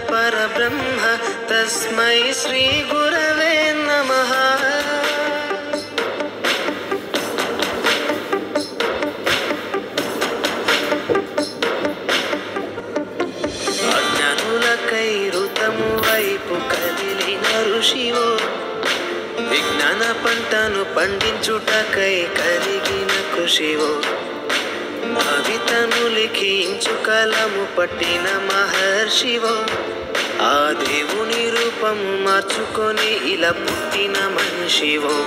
परब्रह्म तस्मै श्री गुरवे नमः। అజ్ఞానులకై ఋతము వైపు కదిలిన ఋషివో, విజ్ఞాన పంటను పండించుటకై కలిగిన కృషివో, కవితను లిఖించు కలము పట్టిన మహర్షివో, ఆ దేవుని రూపము మార్చుకొని ఇలా పుట్టిన మనిషివో,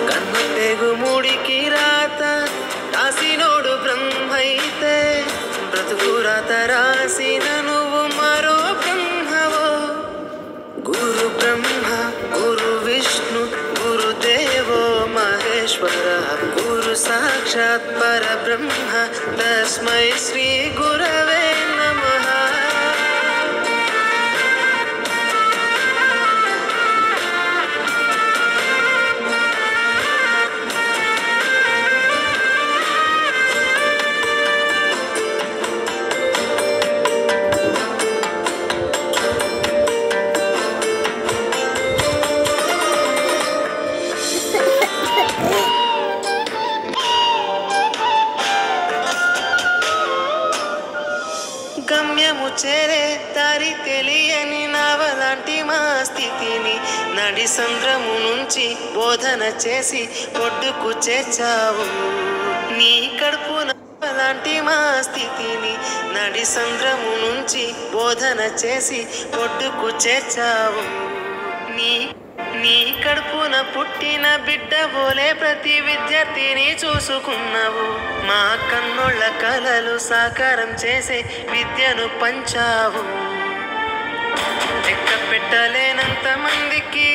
కన్ను తెగుముడికి రాత రాసినోడు బ్రహ్మైతే, బ్రతుకు రాత రాసిన నువ్వు మరో బ్రహ్మవో. గురు బ్రహ్మ గురు విష్ణు గురుదేవో మహేశ్వర, గురు సాక్షాత్ పరబ్రహ్మ తస్మై శ్రీ గురవే నమః. గమ్యము చేరే దారి తెలియని నావలాంటి మా స్థితిని నడి సంద్రము నుంచి బోధన చేసి ఒడ్డుకు చేర్చావు. నీ కడుపు నావలాంటి మా స్థితిని నడి సంద్రము నుంచి బోధన చేసి ఒడ్డుకు చేర్చావు. నీ కడుపున పుట్టిన బిడ్డ బోలే ప్రతి విద్యార్థిని చూసుకున్నావు. మా కన్నుళ్ళ కలలు సాకారం చేసే విద్యను పంచావు. లెక్క పెట్టలేనంత మందికి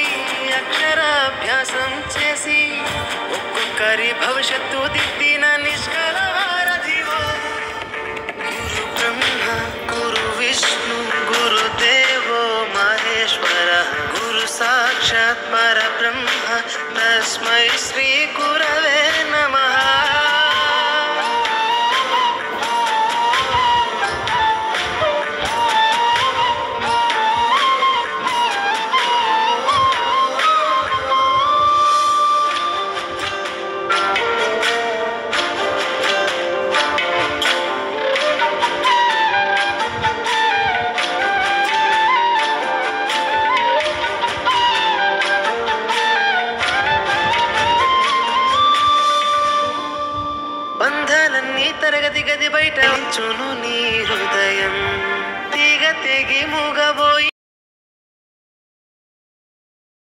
అక్షరాభ్యాసం చేసి ఒక్కొక్కరి భవిష్యత్తు దిద్దిన నిష్కల వారధివో. గురు బ్రహ్మ గురు విష్ణు గురుదేవో మహేశ్వర, గురు సాక్షాత్ పరబ్రహ్మ తస్మై శ్రీ గురవే నమః. బంధాలన్నీ తరగతి గది బయట ఉంచును నీ హృదయం, తీగ తెగి మూగబోయి